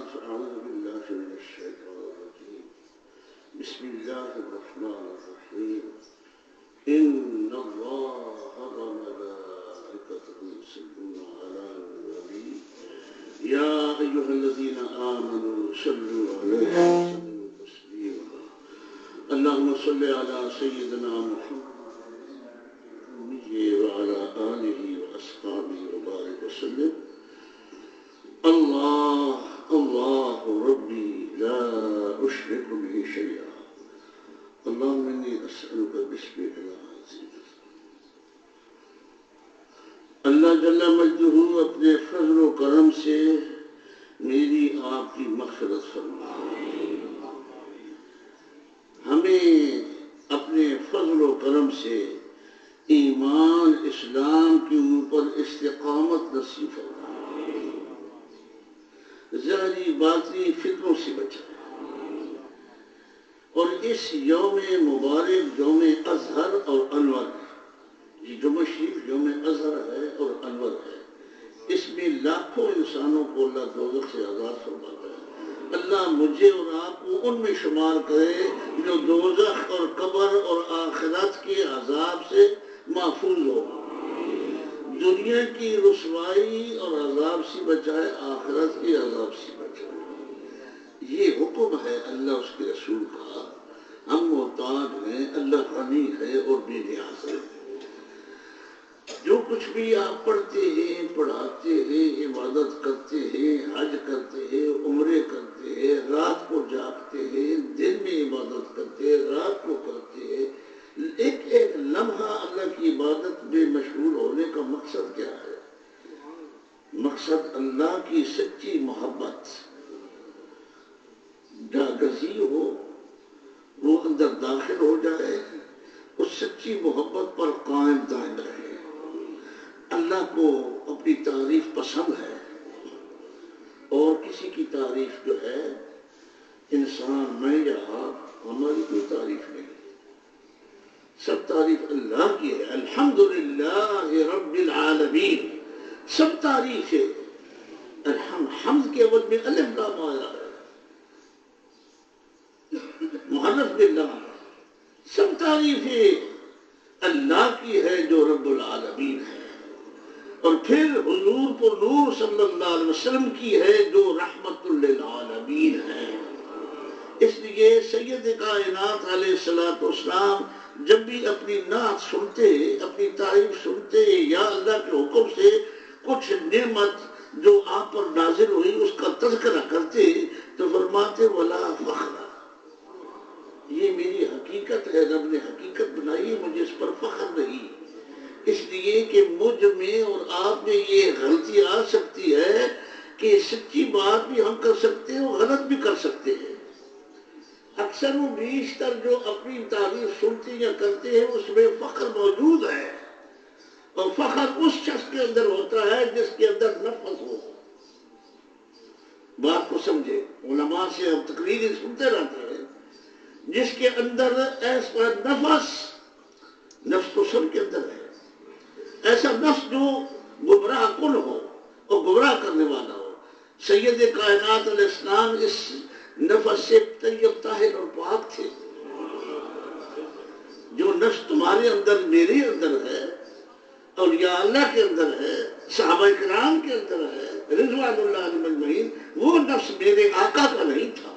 أعوذ بالله من الشيطان الرجيم بسم الله الرحمن الرحيم إن الله وملائكته يصلون على النبي يا أيها الذين آمنوا صلوا عليه وسلموا تسليما اللهم صل على سيدنا محمد وعلى آله وأصحابه وبارك وسلم الله ربي لا أشرك به شيئا اللهم إني أسألك باسمك العظيم اللہ جل مجدہ اپنے فضل و کرم سے میری آپ کی مغفرت فرمائے، ہمیں اپنے فضل و کرم سے ایمان اسلام کے اوپر استقامت نصیب فرمائے، ظاہری باطنی فتنوں سے بچائے، اور اس یوم مبارک یوم اظہر اور انور، یہ جمعہ شریف یوم اظہر ہے اور انور ہے، اس میں لاکھوں انسانوں کو اللہ دوزخ سے آزاد فرماتا ہے۔ اللہ مجھے اور آپ کو ان میں شمار کرے جو دوزخ اور قبر اور آخرت کے عذاب سے محفوظ ہو، دنیا کی رسوائی اور عذاب سے بچائے، آخرت کے عذاب سے بچائے۔ یہ حکم ہے اللہ اس کے رسول کا، ہم محتاج ہیں، اللہ غنی ہے اور بے نیاز ہے۔ جو کچھ بھی آپ پڑھتے ہیں، پڑھاتے ہیں، عبادت کرتے ہیں، حج کرتے ہیں، عمرے کرتے ہیں، رات کو جاگتے ہیں، دن میں عبادت کرتے ہیں، رات کو کرتے ہیں، ایک ایک لمحہ اللہ کی عبادت میں مشغول ہونے کا مقصد کیا ہے؟ مقصد اللہ کی سچی محبت جاگزی ہو، وہ اندر داخل ہو جائے، اس سچی محبت پر قائم دائم رہے۔ اللہ کو اپنی تعریف پسند ہے، اور کسی کی تعریف جو ہے، انسان میں یا آپ، ہماری کوئی تعریف نہیں، سب تعریف اللہ کی ہے۔ الحمدللہ رب العالمین، سب تعریف ہے۔ حمد کے اول میں الف لام آیا ہے، محرف باللہ، سب تعریف ہے اللہ کی ہے جو رب العالمین ہے، اور پھر حضور پر نور صلی اللہ علیہ وسلم کی ہے جو رحمت للعالمین ہے۔ اس لیے سید کائنات علیہ السلام جب بھی اپنی نعت سنتے، اپنی تعریف سنتے، یا اللہ کے حکم سے کچھ نعمت جو آپ پر نازل ہوئی اس کا تذکرہ کرتے تو فرماتے ولا فخر، یہ میری حقیقت ہے، رب نے حقیقت بنائی، مجھے اس پر فخر نہیں، اس لیے کہ مجھ میں اور آپ میں یہ غلطی آ سکتی ہے کہ سچی بات بھی ہم کر سکتے ہیں اور غلط بھی کر سکتے ہیں۔ اکثر و بیشتر جو اپنی تعریف سنتے یا کرتے ہیں اس میں فخر موجود ہے، اور فخر اس شخص کے اندر ہوتا ہے جس کے اندر نفس ہو۔ بات کو سمجھے، علماء سے ہم تقریریں سنتے رہتے ہیں، جس کے اندر ایسا نفس تو سب کے اندر ہے، ایسا نفس جو گمراہ کن ہو اور گمراہ کرنے والا ہو۔ سید کائنات علیہ السلام اس نفس سے طیب طاہر اور پاک تھے۔ جو نفس تمہارے اندر میرے اندر ہے، اور یا اللہ کے اندر ہے، صحابہ کرام کے اندر ہے رضوان اللہ علیہم اجمعین، وہ نفس میرے آقا کا نہیں تھا۔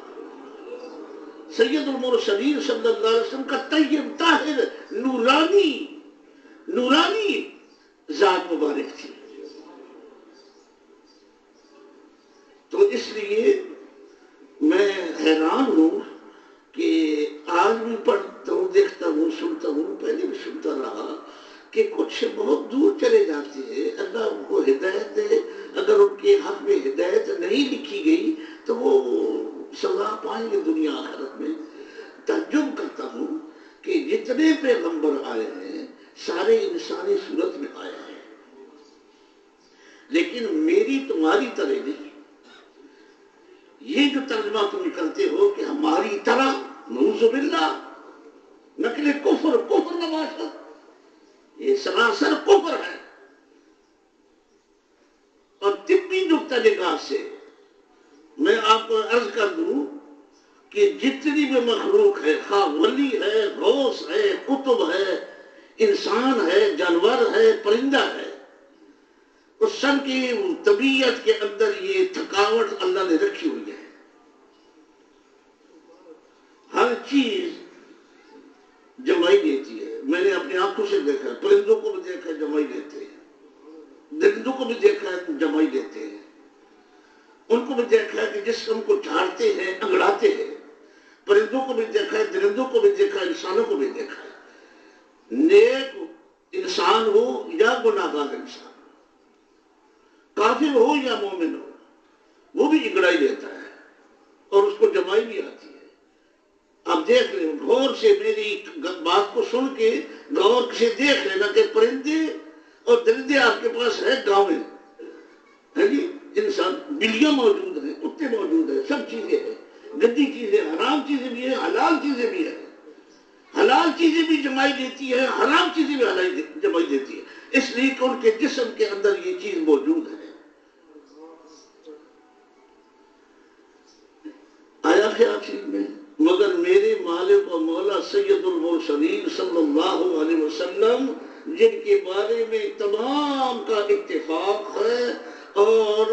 سید المرسلین صلی اللہ علیہ وسلم کا طیب طاہر نورانی ذات مبارک تھی۔ تو اس لیے میں حیران ہوں کہ آج بھی پڑھتا ہوں، دیکھتا ہوں، سنتا ہوں، پہلے بھی سنتا رہا کہ کچھ بہت دور چلے جاتے ہیں، اللہ ان کو ہدایت دے، اگر ان کے حق میں ہدایت نہیں لکھی گئی تو وہ سزا پائیں گے دنیا آخرت میں۔ تعجب کرتا ہوں کہ جتنے پیغمبر آئے ہیں سارے انسانی صورت میں آئے ہیں، لیکن میری تمہاری طرح نہیں۔ یہ جو ترجمہ تم کرتے ہو کہ ہماری طرح، نعوذ باللہ، نقل کفر نباشت، یہ سراسر کفر ہے۔ اور طبی نقطہ نگاہ سے میں آپ کو عرض کر دوں کہ جتنی بھی مخلوق ہے، خواہ ولی ہے، غوث ہے، قطب ہے، انسان ہے، جانور ہے، پرندہ ہے، اس سب کی طبیعت کے اندر یہ تھکاوٹ اللہ نے رکھی ہوئی ہے۔ ہر چیز جمائی دیتی ہے، میں نے اپنی آنکھوں سے دیکھا ہے، پرندوں کو بھی دیکھا ہے جمائی دیتے ہیں، درندوں کو بھی دیکھا ہے جمائی دیتے ہیں، ان کو بھی دیکھا ہے کہ جسم کو جھاڑتے ہیں، انگڑاتے ہیں، پرندوں کو بھی دیکھا ہے، درندوں کو بھی دیکھا ہے، انسانوں کو بھی دیکھا ہے۔ نیک انسان ہو یا گناہگار انسان، کافر ہو یا مومن ہو، وہ بھی انگڑائی دیتا ہے اور اس کو جمائی بھی آتی ہے۔ آپ دیکھ لیں غور سے، میری بات کو سن کے غور سے دیکھ لینا کہ پرندے اور درندے آپ کے پاس ہے گاؤں میں، ہے جی، انسان، بلیاں موجود ہیں، کتے موجود ہیں، سب چیزیں ہیں، گندی چیزیں، حرام چیزیں بھی ہیں، حلال چیزیں بھی ہیں، حلال چیزیں بھی جمائی دیتی ہے، حرام چیزیں بھی جمائی دیتی ہے، اس لیے کہ ان کے جسم کے اندر یہ چیز موجود ہے۔ آیا خیال چیز میں؟ مگر میرے مالک و مولا سید المرسلین صلی اللہ علیہ وسلم، جن کے بارے میں تمام کا اتفاق ہے، اور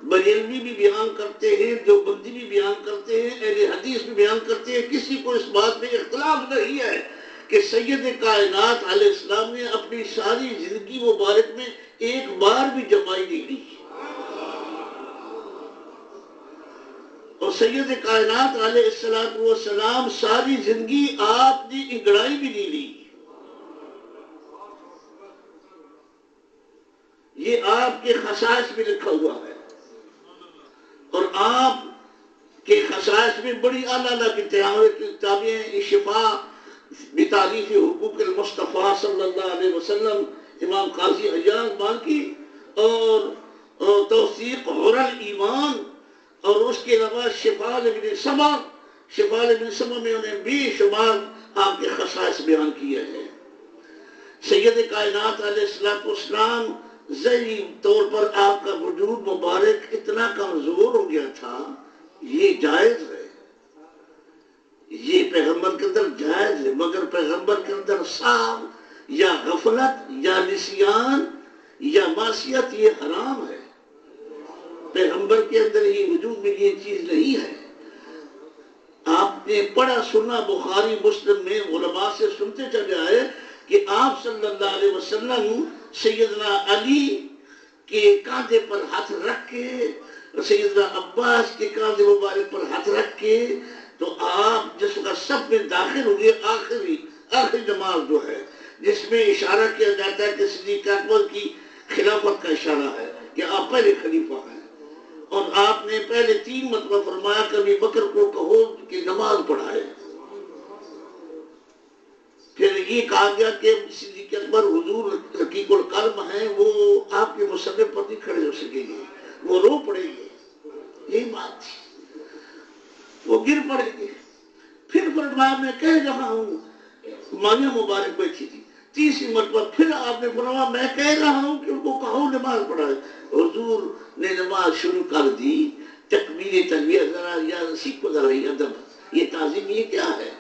بریلوی بھی بیان کرتے ہیں، دیوبندی بھی بیان کرتے ہیں، اہل حدیث بھی بیان کرتے ہیں، کسی کو اس بات میں اختلاف نہیں ہے کہ سید کائنات علیہ السلام نے اپنی ساری زندگی مبارک میں ایک بار بھی جمائی نہیں لی، اور سید کائنات علیہ السلام ساری زندگی آپ نے انگڑائی بھی نہیں لی۔ یہ آپ کے خصائص میں لکھا ہوا ہے، اور آپ کے خصائص میں بڑی اعلیٰ کتابیں ہیں، شفا بتعریف حقوق المصطفیٰ صلی اللہ علیہ وسلم، امام قاضی عیاض مالکی، اور توثیق حر الایمان، اور اس کے علاوہ شفاء ابن سما میں انہیں بے شمار آپ کے خصائص بیان کیے ہیں۔ سید کائنات علیہ السلام ذہنی طور پر آپ کا وجود مبارک اتنا کمزور ہو گیا تھا، یہ جائز ہے، یہ پیغمبر کے اندر جائز ہے، مگر پیغمبر کے اندر سام یا غفلت یا نسیان یا معصیت یہ حرام ہے، پیغمبر کے اندر ہی وجود میں یہ چیز نہیں ہے۔ آپ نے پڑھا سنا بخاری مسلم میں، علماء سے سنتے چلے آئے کہ آپ صلی اللہ علیہ وسلم سیدنا علی کے کاندھے پر ہاتھ رکھ کے، سیدنا عباس کے کاندھے مبارک پر ہاتھ رکھ کے، تو آپ جس کا سب میں داخل ہوئے، آخری نماز جو ہے، جس میں اشارہ کیا جاتا ہے کہ صدیق اکبر کی خلافت کا اشارہ ہے کہ آپ پہلے خلیفہ ہیں، اور آپ نے پہلے 3 مرتبہ فرمایا کہ ابی بکر کو کہو کہ نماز پڑھائے، پھر یہ کہا گیا کہ صدیق اکبر حضور رقیق القلب ہیں، وہ آپ کے مصنف پر نہیں کھڑے ہو سکیں گے، وہ رو پڑیں گے، یہی بات تھی، وہ گر پڑیں گے۔ پھر فرمایا میں کہہ رہا ہوں، مانیہ مبارک بیٹھی تھی، 30 مرتبہ پھر آپ نے فرمایا میں کہہ رہا ہوں کہ ان کو کہو نماز پڑھائے، حضور نے نماز شروع کر دی، تکبیر تلبیہ، ذرا یا سیکھو ذرا یہ ادب، یہ تعظیم، یہ کیا ہے؟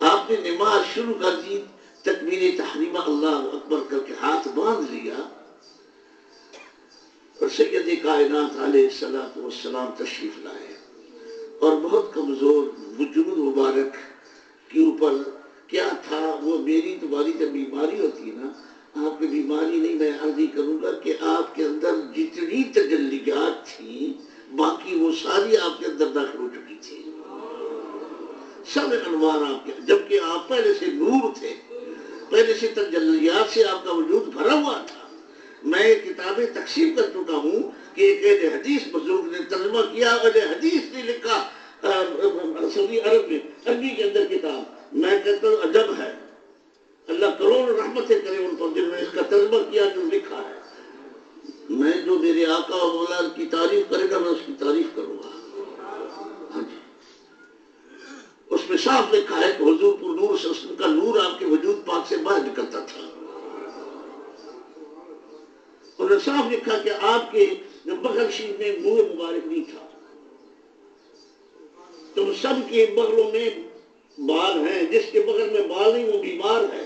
آپ نے نماز شروع کر دی، تکبیر تحریمہ اللہ اکبر کر کے ہاتھ باندھ لیا، اور سید کائنات علیہ السلام تشریف لائے، اور بہت کمزور وجود مبارک کے اوپر کیا تھا، وہ میری تمہاری جب بیماری ہوتی ہے نا، آپ کی بیماری نہیں، میں عرض ہی کروں گا کہ آپ کے اندر جتنی تجلیات تھیں، باقی وہ ساری آپ کے اندر داخل ہو چکی تھی، سب انوار آپ کے، جبکہ آپ پہلے سے نور تھے، پہلے سے تجلیات سے آپ کا وجود بھرا ہوا تھا۔ میں کتابیں تقسیم کر چکا ہوں کہ ایک اہل حدیث بزرگ نے ترجمہ کیا، اہل حدیث نے لکھا سعودی عرب میں، عربی کے اندر کتاب، میں کہتا ہوں عجب ہے، اللہ کروڑ رحمتیں کرے ان پر جنہوں نے اس کا ترجمہ کیا، جو لکھا ہے۔ میں جو میرے آقا و مولا کی تعریف کرے گا، میں اس کی تعریف کروں گا۔ ہاں جی، اس میں صاف لکھا ہے کہ حضور پر نور سے، اس کا نور آپ کے وجود پاک سے باہر نکلتا تھا، انہوں نے صاف لکھا کہ آپ کے بغل بغل شریف میں منہ مبارک نہیں تھا. تم سب کے بغلوں میں بال ہیں، جس کے بغل میں بال نہیں وہ بیمار ہے.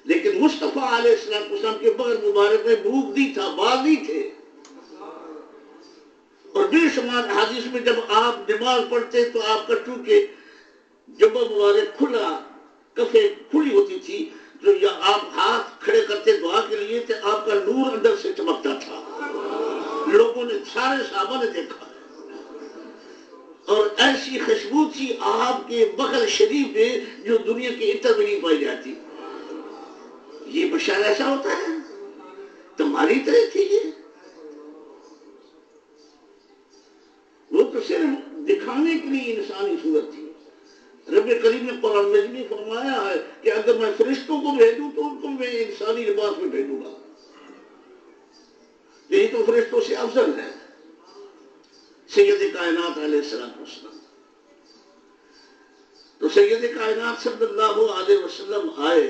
لیکن مصطفیٰ علیہ السلام کے بغل مبارک میں منہ نہیں تھا، بال نہیں تھے. اور بے شمار حدیث میں جب آپ نماز پڑھتے تو آپ کا چونکہ جبہ مبارک کھلا، کفیں کھلی ہوتی تھی، تو یا آپ ہاتھ کھڑے کرتے دعا کے لیے تو آپ کا نور اندر سے چمکتا تھا. لوگوں نے، سارے صحابہ نے دیکھا. اور ایسی خوشبو تھی آپ کے بغل شریف میں جو دنیا کے عطر میں نہیں پائی جاتی. یہ بشار ایسا ہوتا ہے؟ تمہاری طرح تھی یہ؟ وہ تو صرف دکھانے کے لیے انسانی صورت تھی. رب کریم نے قرآن مجید میں فرمایا ہے کہ اگر میں فرشتوں کو بھیجوں تو ان کو میں انسانی لباس میں بھیجوں گا. یہی تو فرشتوں سے افضل ہے سید کائنات علیہ السلام. تو سید کائنات صلی اللہ علیہ وسلم آئے،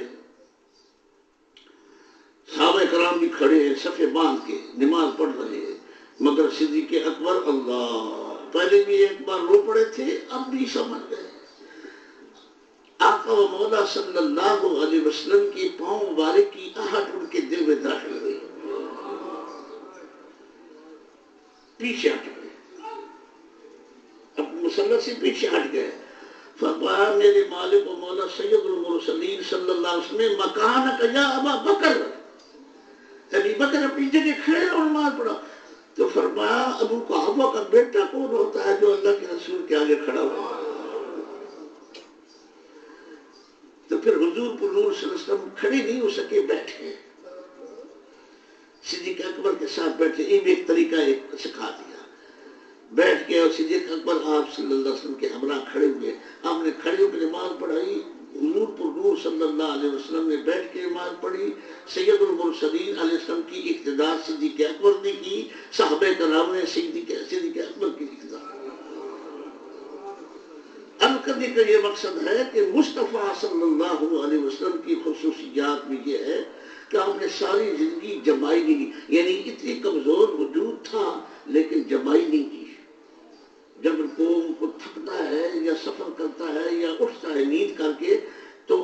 صحابہ کرام بھی کھڑے ہیں صفے باندھ کے نماز پڑھ رہے ہیں، مگر صدیق اکبر اللہ پہلے بھی ایک بار رو پڑے تھے، اب بھی سمجھ گئے. آقا و مولا صلی اللہ علیہ وسلم کی پاؤں مبارک کی آہٹ ان کے دل میں داخل ہوئی. پیچھے ہٹ گئے، اب مسلح سے پیچھے ہٹ گئے. فرمایا میرے مالک و مولا سید المرسلین صلی اللہ علیہ وسلم مکانک یا ابا بکر، ابی بکر اپنی جگہ کھڑے اور نماز پڑھا. تو فرمایا ابو قحافہ کا بیٹا کون ہوتا ہے جو اللہ کے رسول کے آگے کھڑا ہوا؟ تو پھر حضور پر نور صلی اللہ علیہ وسلم کھڑے نہیں ہو سکے، بیٹھے. صدیق اکبر کے ساتھ بیٹھے. یہ بھی ایک طریقہ ایک سکھا دیا. بیٹھ کے اور صدیق اکبر آپ صلی اللہ علیہ وسلم کے ہمراہ کھڑے ہوئے. آپ نے کھڑے ہو کے نماز پڑھائی. حضور پر نور صلی اللہ علیہ وسلم نے بیٹھ کے نماز پڑھی. سید المرسلین علیہ السلام کی اقتداء صدیق اکبر نے کی، صحابہ کرام نے صدیق اکبر کی اقتداء. اب کرنے کا یہ مقصد ہے کہ مصطفیٰ صلی اللہ علیہ وسلم کی خصوصیات میں یہ ہے کہ آپ نے ساری زندگی جمائی نہیں کی. یعنی اتنی کمزور وجود تھا لیکن جمائی نہیں کی. جب قوم کو تھکتا ہے یا سفر کرتا ہے یا اٹھتا ہے نیند کر کے تو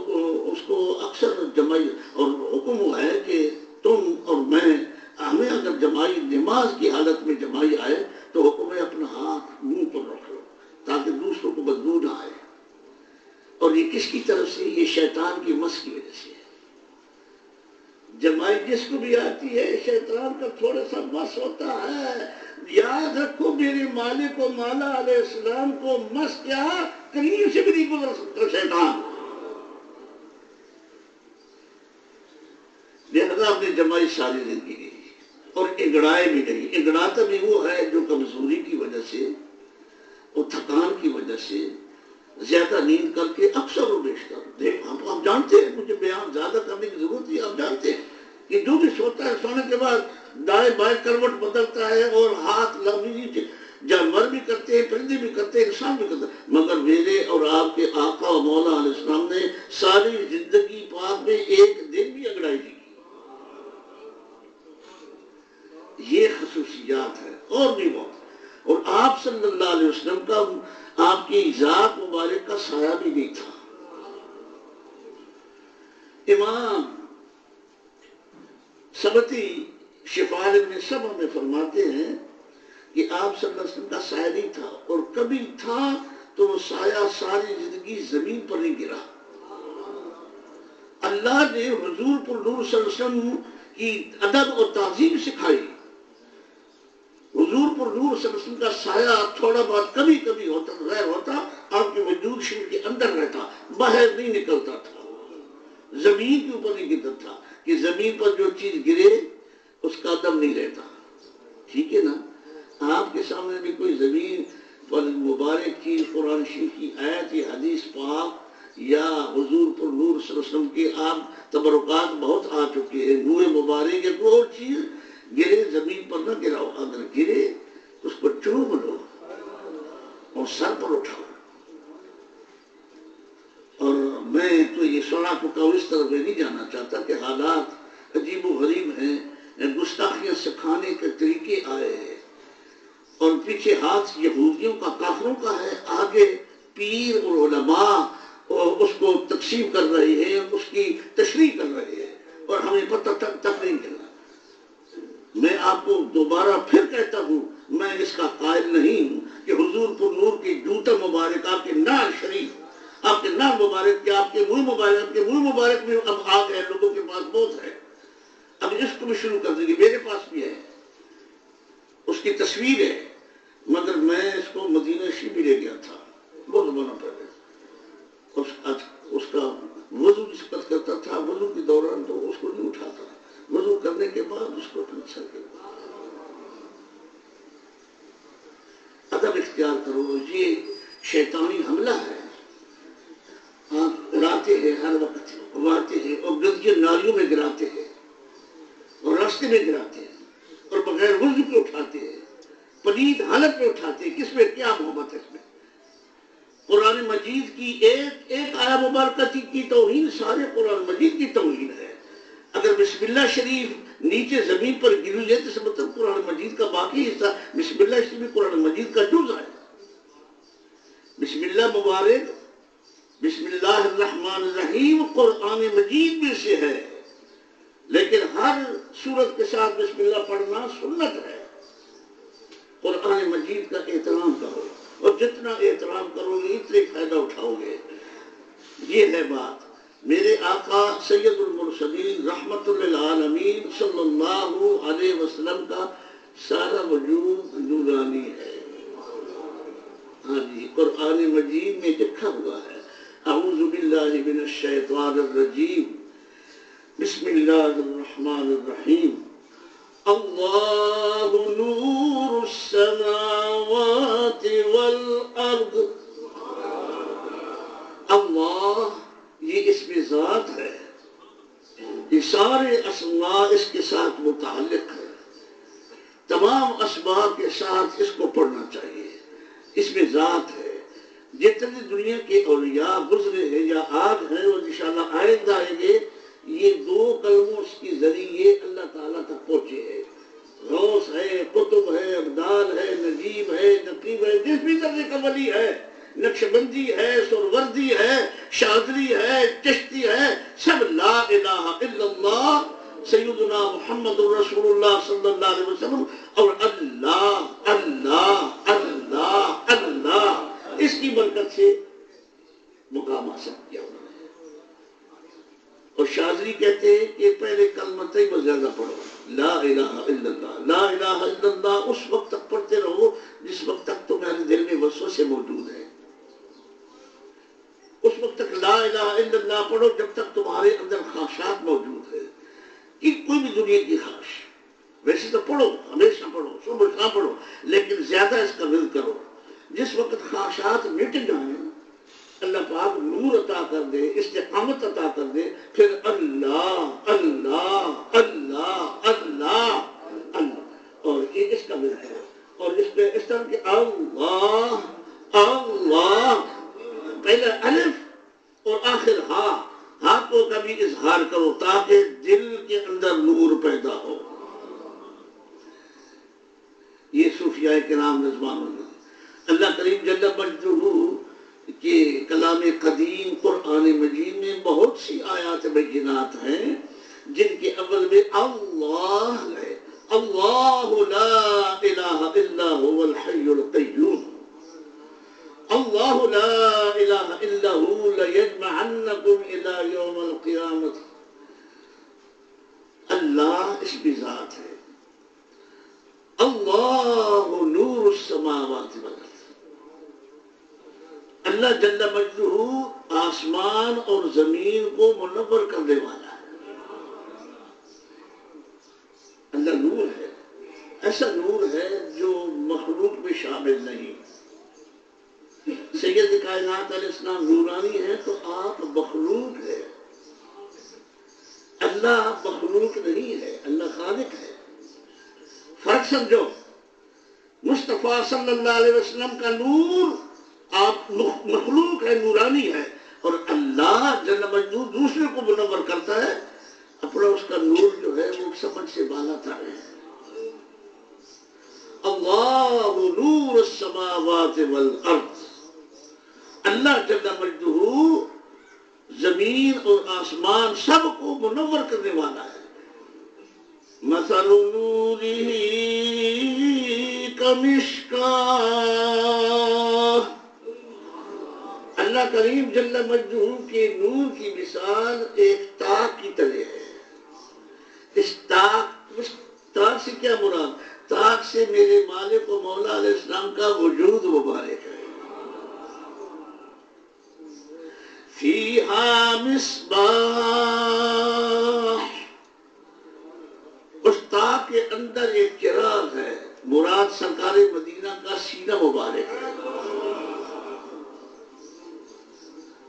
اس کو اکثر جمائی، اور حکم ہوا ہے کہ تم اور میں، ہمیں اگر جمائی نماز کی حالت میں جمائی آئے تو حکم ہے اپنا ہاتھ منہ پر رکھ لو تاکہ دوسروں کو بدبو نہ آئے. اور یہ کس کی طرف سے؟ یہ شیطان کی مس کی وجہ سے ہے. جمائی جس کو بھی آتی ہے شیطان کا تھوڑا سا مس ہوتا ہے. یاد رکھو میرے مالک و مولا علیہ السلام کو مس کیا قریب سے بھی نہیں گزر سکتا شیطان. لہذا اپنے جمائی ساری زندگی گئی اور اگڑائے بھی نہیں. اگڑاتا بھی وہ ہے جو کمزوری کی وجہ سے اور تھکان کی وجہ سے زیادہ نیند کر کے اکثر و بیشتر. دیکھ آپ جانتے ہیں، مجھے بیان زیادہ کرنے کی ضرورت ہے. آپ جانتے ہیں کہ جو بھی سوتا ہے سونے کے بعد دائیں بائیں کروٹ بدلتا ہے اور ہاتھ لمبی، جانور بھی کرتے ہیں، پرندے بھی کرتے ہیں، انسان بھی کرتا ہے. مگر میرے اور آپ کے آقا و مولا علیہ السلام نے ساری زندگی پاک میں ایک دن بھی اگڑائی نہیں کی. یہ خصوصیات ہے اور بھی بہت. اور آپ صلی اللہ علیہ وسلم کا، آپ کی ذات مبارک کا سایہ بھی نہیں تھا. امام سبتی شفاء ابن سبع میں فرماتے ہیں کہ آپ صلی اللہ علیہ وسلم کا سایہ نہیں تھا، اور کبھی تھا تو وہ سایہ ساری زندگی زمین پر نہیں گرا. اللہ نے حضور پر نور صلی اللہ علیہ وسلم کی ادب اور تعظیم سکھائی. حضور پر نور صلی اللہ علیہ وسلم کا سایہ تھوڑا بہت کبھی کبھی ہوتا، غیر ہوتا، آپ کے وجود شریف کے اندر رہتا، باہر نہیں نکلتا تھا، زمین کے اوپر نہیں گرتا تھا کہ زمین پر جو چیز گرے اس کا دم نہیں رہتا. ٹھیک ہے نا؟ آپ کے سامنے بھی کوئی زمین پر مبارک چیز، قرآن شریف کی آیت یا حدیث پاک یا حضور پر نور صلی اللہ علیہ وسلم کے آپ تبرکات بہت آ چکے ہیں. نور مبارک یا کوئی اور چیز گرے زمین پر نہ گراؤ، اگر گرے تو اس کو چوم لو اور سر پر اٹھاؤ. اور میں تو یہ سنا کو اس طرح میں نہیں جانا چاہتا کہ حالات عجیب و غریب ہیں، گستاخیاں میں سکھانے کے طریقے آئے ہیں، اور پیچھے ہاتھ یہودیوں کا، کافروں کا ہے، آگے پیر اور علماء اور اس کو تقسیم کر رہے ہیں، اس کی تشریح کر رہے ہیں، اور ہمیں پتہ تک نہیں چلا۔ میں آپ کو دوبارہ پھر کہتا ہوں، میں اس کا قائل نہیں ہوں کہ حضور پر نور کی جوتا مبارک، آپ کے نال شریف، آپ کے نال مبارک، کہ آپ کے منہ مبارک، آپ کے منہ مبارک میں اب آ گئے، لوگوں کے پاس بہت ہے، اب اس کو بھی شروع کر دیں گے، میرے پاس بھی ہے، اس کی تصویر ہے، مگر میں اس کو مدینہ شریف بھی لے گیا تھا بہت زمانہ پہلے، اس کا وضو نسبت کرتا تھا، وضو کے دوران تو اس کو نہیں اٹھاتا، وضو کرنے کے بعد اس کو اپنے سر کے ادب اختیار کرو۔ یہ شیطانی حملہ ہے، آپ اڑاتے ہیں، ہر وقت اڑاتے ہیں، اور گندگی نالیوں میں گراتے ہیں، اور راستے میں گراتے ہیں، اور بغیر وضو کے اٹھاتے ہیں، پلید حالت میں اٹھاتے ہیں۔ کس میں کیا محبت ہے اس میں؟ قرآن مجید کی ایک آیہ مبارکہ کی توہین سارے قرآن مجید کی توہین ہے۔ اگر بسم اللہ شریف نیچے زمین پر گری جائے تو اس مطلب قرآن مجید کا باقی حصہ، بسم اللہ شریف قرآن مجید کا جز ہے۔ بسم اللہ مبارک، بسم اللہ الرحمن الرحیم قرآن مجید میں سے ہے، لیکن ہر سورت کے ساتھ بسم اللہ پڑھنا سنت ہے۔ قرآن مجید کا احترام کرو، اور جتنا احترام کرو گے اتنے فائدہ اٹھاؤ گے۔ یہ ہے بات۔ میرے آقا سید المرسلین رحمت للعالمین صلی اللہ علیہ وسلم کا سارا وجود نورانی ہے۔ ہاں جی، قرآن مجید میں لکھا ہوا ہے، اعوذ باللہ من الشیطان الرجیم، بسم اللہ الرحمن الرحیم، اللہ نور السماوات والارض۔ اللہ یہ اسم ذات ہے، یہ سارے اسماء اس کے ساتھ متعلق ہے، تمام اسماء کے ساتھ اس کو پڑھنا چاہیے۔ اسم ذات ہے، جتنے دنیا کے اولیاء گزرے ہیں یا آج ہیں اور انشاءاللہ آئندہ آئیں گے، یہ دو کلموں کے ذریعے اللہ تعالیٰ تک پہنچے ہیں۔ غوث ہے، قطب ہے، ابدال ہے، نجیب ہے، نقیب ہے، جس بھی درجے کا ولی ہے، نقشبندی ہے، سروردی ہے، شاذلی ہے، چشتی ہے، سب لا الہ الا اللہ سیدنا محمد رسول اللہ صلی اللہ علیہ وسلم اور اللہ اللہ اللہ اللہ اس کی برکت سے مقام حاصل کیا انہوں نے۔ اور شاذلی کہتے ہیں کہ پہلے کلمتیں زیادہ پڑھو، لا الہ الا اللہ، لا الہ الا اللہ اس وقت تک پڑھتے رہو جس وقت تک تمہارے دل میں وسوسے موجود ہیں، اس وقت تک لا الہ الا اللہ پڑھو جب تک تمہارے اندر خواہشات موجود ہیں، کہ کوئی بھی دنیا کی خواہش، ویسے تو پڑھو، ہمیشہ پڑھو، صبح شام پڑھو، لیکن زیادہ اس کا ورد کرو۔ جس وقت خواہشات مٹ جائیں، اللہ پاک نور عطا کر دے، استقامت عطا کر دے، پھر اللہ اللہ اللہ اللہ اللہ، اور یہ اس کا ورد ہے۔ اور اس پہ اس طرح کہ اللہ اللہ، پہلے الف اور آخر ہا کو کبھی اظہار کرو تاکہ دل کے اندر نور پیدا ہو۔ یہ صوفیاء کرام رضوان اللہ کریم جل مجدہ کے کلام قدیم قرآن مجید میں بہت سی آیات بینات ہیں جن کے اول میں اللہ ہے، اللہ لا الہ الا هو الحی القیوم، اللہ لا الہ الا هو لیجمعنکم الی یوم القیامت۔ اللہ اس کی ذات ہے، اللہ نور السماوات والارض، اللہ جل مجدہ آسمان اور زمین کو منور کرنے والا ہے۔ اللہ نور ہے، ایسا نور ہے جو مخلوق میں شامل نہیں۔ سید کائنات علیہ السلام نورانی ہے تو آپ مخلوق ہے، اللہ مخلوق نہیں ہے، اللہ خالق ہے۔ فرق سمجھو، مصطفیٰ صلی اللہ علیہ وسلم کا نور آپ مخلوق ہے، نورانی ہے، اور اللہ جل مجدہ دوسرے کو منور کرتا ہے، اپنا اس کا نور جو ہے وہ سمجھ سے بالا تر ہے۔ نور السماوات والارض، اللہ جل مجدہ زمین اور آسمان سب کو منور کرنے والا ہے۔ مثل نورہ کمشکاہ، اللہ کریم جل مجدہ کے نور کی مثال ایک تاک کی طرح ہے۔ اس تاک سے کیا مراد؟ تاک سے میرے مالک و مولا علیہ السلام کا وجود مبارک ہے۔ فیہا مصباح، اس تاک کے اندر ایک چراغ ہے، مراد سرکار مدینہ کا سینہ مبارک ہے۔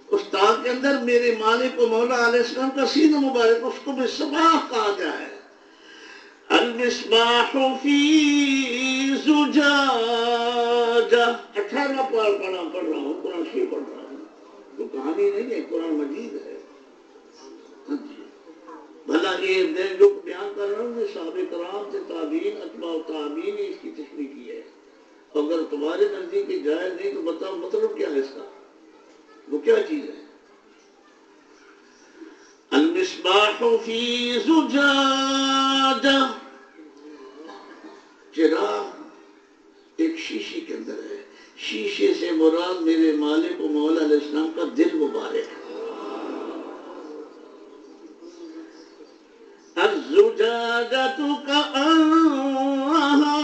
اس تاک کے اندر میرے مالک و مولا علیہ السلام کا سینہ مبارک، اس کو مصباح کہا گیا ہے۔ المصباح فی زجاجہ، 18 پڑھ رہا ہوں، قرآن شریف پڑھ رہا ہوں، تو کہانی نہیں ہے، قرآن مجید ہے۔ بھلا یہ میں جو بیان کر رہا ہوں، صحابہ کرام سے تابعین، اتباع تابعین نے اس کی تشریح کی ہے۔ اگر تمہارے نزدیک جائز نہیں تو بتاؤ مطلب کیا ہے اس کا، وہ کیا چیز ہے؟ المصباح فی زجاجہ، چراغ ایک شیشے کے اندر ہے، شیشے سے مراد میرے مالک و مولا علیہ السلام کا دل مبارک ہے۔ الزجاجۃ کأنہا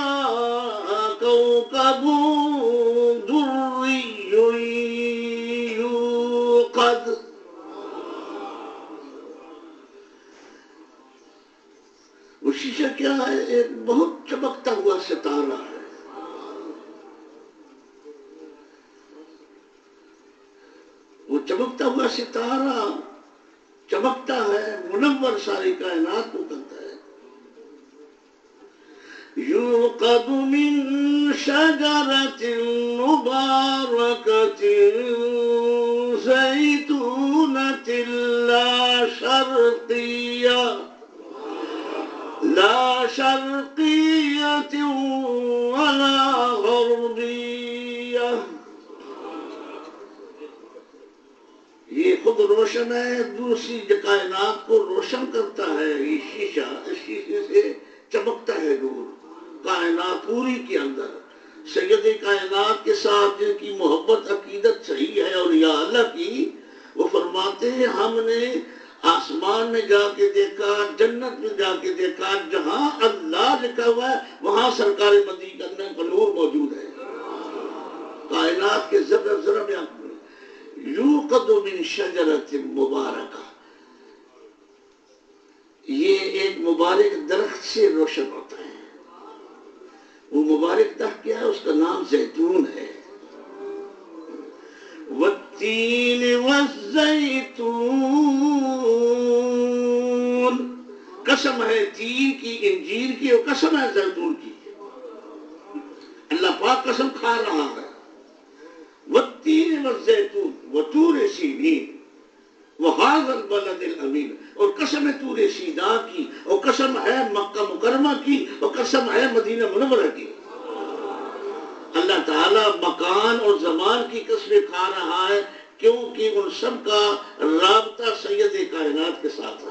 کوکب دری یوقد، وہ شیشہ کیا ہے؟ ایک بہت چمکتا ہوا ستارہ ہے۔ وہ چمکتا ہوا ستارہ چمکتا ہے، منور ساری کائنات کو کرتا ہے۔ یوقد من شجرۃ مبارکۃ زیتونۃ لا شرقیۃ ولا غربیہ، یہ خود روشن ہے، دوسری کائنات کو روشن کرتا ہے۔ یہ شیشہ، اس شیشے سے چمکتا ہے نور کائنات پوری کے اندر۔ سید کائنات کے ساتھ جن کی محبت عقیدت صحیح ہے اور یا اللہ کی، وہ فرماتے ہیں ہم نے آسمان میں جا کے دیکھا، جنت میں جا کے دیکھا، جہاں اللہ لکھا ہوا ہے وہاں سرکار مدینہ کا نور موجود ہے۔ کائنات کے ذرہ ذرہ میں آپ یوقد من شجرۃ مبارکہ، یہ ایک مبارک درخت سے روشن ہوتا ہے۔ وہ مبارک درخت کیا ہے؟ اس کا نام زیتون ہے۔ والتین والزیتون، قسم ہے تین کی، انجیر کی، اور قسم ہے زیتون کی۔ اللہ پاک قسم کھا رہا ہے۔ والتین والزیتون وطور سینین وہذا البلد الامین، اور قسم ہے طور سینا کی، اور قسم ہے مکہ مکرمہ کی، اور قسم ہے مدینہ منورہ کی۔ اللہ تعالیٰ مکان اور زمان کی قسمیں کھا رہا ہے، کیونکہ ان سب کا رابطہ سید کائنات کے ساتھ ہے۔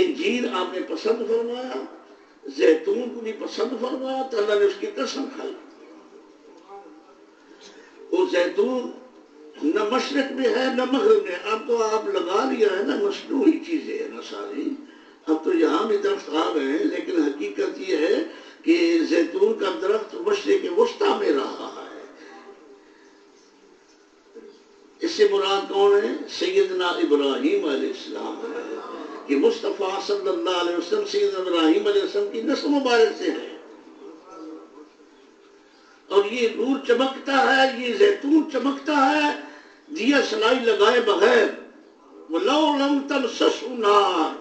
انجیر آپ نے پسند فرمایا، زیتون کو بھی پسند فرمایا، تو اللہ نے اس کی قسم کھائی۔ وہ زیتون نہ مشرق میں ہے نہ مغرب میں، اب تو آپ لگا لیا ہے نا، مصنوعی چیزیں ہیں نا ساری، اب تو یہاں بھی درخت آ گئے ہیں، لیکن حقیقت یہ ہے کہ زیتون کا درخت مشرق وسطیٰ میں رہا ہے۔ اس سے مراد کون ہے؟ سیدنا ابراہیم علیہ السلام ہے، کہ مصطفیٰ صلی اللہ علیہ وسلم سیدنا ابراہیم علیہ السلام کی نسل مبارک سے ہے۔ اور یہ نور چمکتا ہے، یہ زیتون چمکتا ہے دیا سلائی لگائے بغیر۔ وَلَوْ لَمْ تَمْسَسْهُ نَارٌ،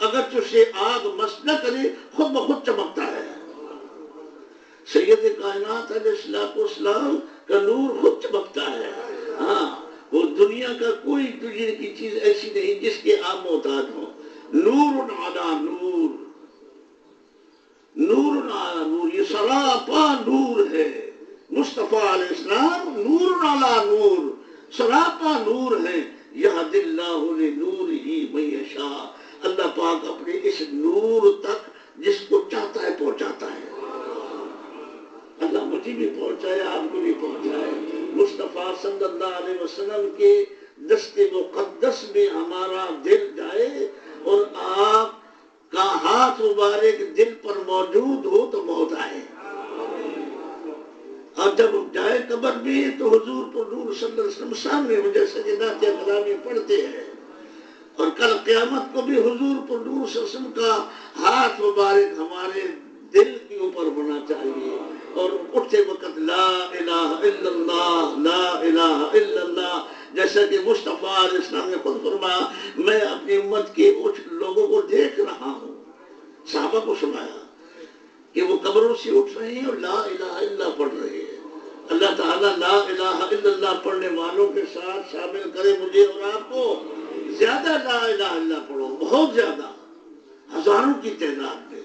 اگر تجھے آگ مس نہ کرے خود بخود چمکتا ہے۔ سید کائنات علیہ السلام کا نور خود چمکتا ہے۔ ہاں، وہ دنیا کا کوئی دنیا کی چیز ایسی نہیں جس کے آپ محتاج ہوں۔ نور علی نور، نور علی نور، یہ سراپا نور ہے. مصطفیٰ علیہ السلام نور علی نور، سراپا نور ہے. یہد اللہ لنورہ من یشاء، اللہ پاک اپنے اس نور تک جس کو چاہتا ہے پہنچاتا ہے. اللہ مجھے بھی پہنچائے، آپ کو بھی پہنچائے. مصطفیٰ صلی اللہ علیہ وسلم کے دست مقدس میں ہمارا دل جائے اور آپ کا ہاتھ مبارک دل پر موجود ہو تو موت آئے. اور جب جائے قبر میں تو حضور پر نور صلی اللہ علیہ وسلم سامنے ہو، جیسے جنات اقلامی پڑھتے ہیں. اور کل قیامت کو بھی حضور پر نور صلی اللہ علیہ وسلم کا ہاتھ مبارک ہمارے دل کے اوپر ہونا چاہیے. اور اٹھتے وقت لا الہ الا اللہ، لا الہ الا اللہ، جیسا کہ مصطفیٰ علیہ السلام نے خود فرمایا میں اپنی امت کے کچھ لوگوں کو دیکھ رہا ہوں. صحابہ کو سنایا کہ وہ قبروں سے اٹھ رہے ہیں اور لا الہ الا اللہ پڑھ رہے ہیں. اللہ تعالیٰ لا الہ الا اللہ پڑھنے والوں کے ساتھ شامل کرے مجھے اور آپ کو. زیادہ لا الہ الا اللہ پڑھو، بہت زیادہ، ہزاروں کی تعداد میں.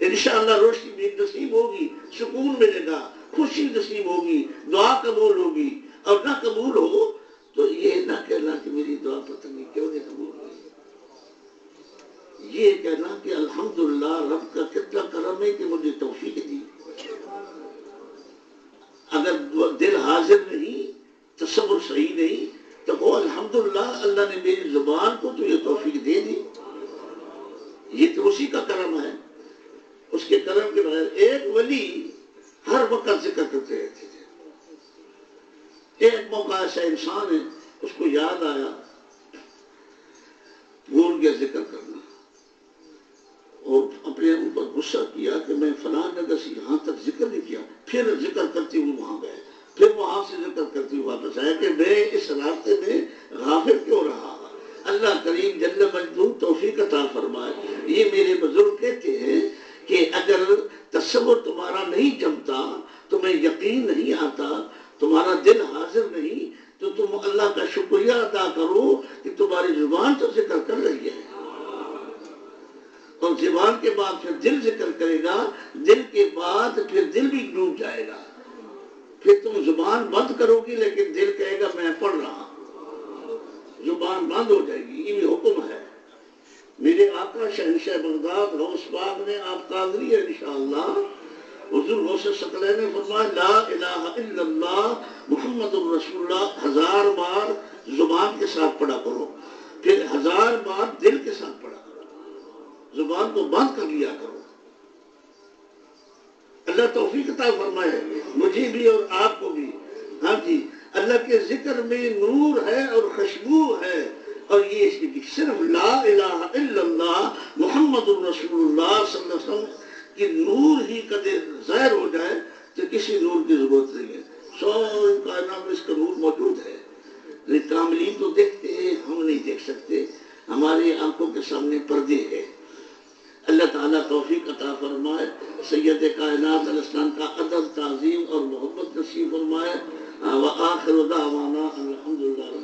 انشاءاللہ روشنی بھی نصیب ہوگی، سکون ملے گا، خوشی نصیب ہوگی، دعا قبول ہوگی. اور نہ قبول ہو تو یہ نہ کہنا کہ میری دعا پتہ نہیں کیوں نہیں قبول ہوئی. یہ کہنا کہ الحمدللہ رب کا کتنا کرم ہے کہ مجھے توفیق دی. اگر دل حاضر نہیں، تصور صحیح نہیں، تو وہ الحمدللہ اللہ نے میری زبان کو تو یہ توفیق دے دی. یہ تو اسی کا کرم ہے، اس کے کرم کے بغیر. ایک ولی ہر وقت ذکر کرتے رہتے تھے. ایک موقع ایسا انسان ہے اس کو یاد آیا، بھول گیا ذکر کرنا اور اپنے اوپر غصہ کیا کہ میں فلاں جگہ سے یہاں تک ذکر نہیں کیا. پھر ذکر کرتے ہوئے وہاں گئے، پھر وہاں سے ذکر کرتے ہوئے واپس آیا کہ میں اس راستے میں غافل کیوں رہا. اللہ کریم جل مجدہ توفیق عطا فرمائے. یہ میرے بزرگ کہتے ہیں کہ اگر تصور تمہارا نہیں جمتا، تمہیں یقین نہیں آتا، تمہارا دل حاضر نہیں، تو تم اللہ کا شکریہ ادا کرو کہ تمہاری زبان تو ذکر کر رہی ہے. اور زبان کے بعد پھر دل ذکر کرے گا، دل کے بعد پھر دل بھی ڈوب جائے گا. پھر تم زبان بند کرو گی لیکن دل کہے گا میں پڑھ رہا. زبان بند ہو جائے گی. یہ بھی حکم ہے. میرے آقا شہنشاہ بغداد غوث پاک نے، آپ قادری ہے انشاءاللہ، حضور غوث ثقلین نے فرمایا لا الہ الا اللہ محمد الرسول اللہ 1000 بار زبان کے ساتھ پڑھا کرو، پھر 1000 بار دل کے ساتھ پڑھا کرو. زبان کو بند کر لیا کرو. اللہ توفیق عطا فرمائے مجھے بھی اور آپ کو بھی. ہاں جی، اللہ کے ذکر میں نور ہے اور خوشبو ہے. اور یہ صرف لا الہ الا اللہ محمد الرسول اللہ صلی اللہ علیہ وسلم کہ نور ہی قدر ظاہر ہو جائے تو کسی نور کی ضرورت نہیں ہے. ساری کائنات میں اس کا نور موجود ہے. کاملین تو دیکھتے ہیں، ہم نہیں دیکھ سکتے، ہماری آنکھوں کے سامنے پردے ہیں. اللہ تعالیٰ توفیق عطا فرمائے. سید کائنات علیہ السلام کا ادب، تعظیم اور محبت نصیب فرمائے. وآخر دعوانا الحمدللہ رب العالمین.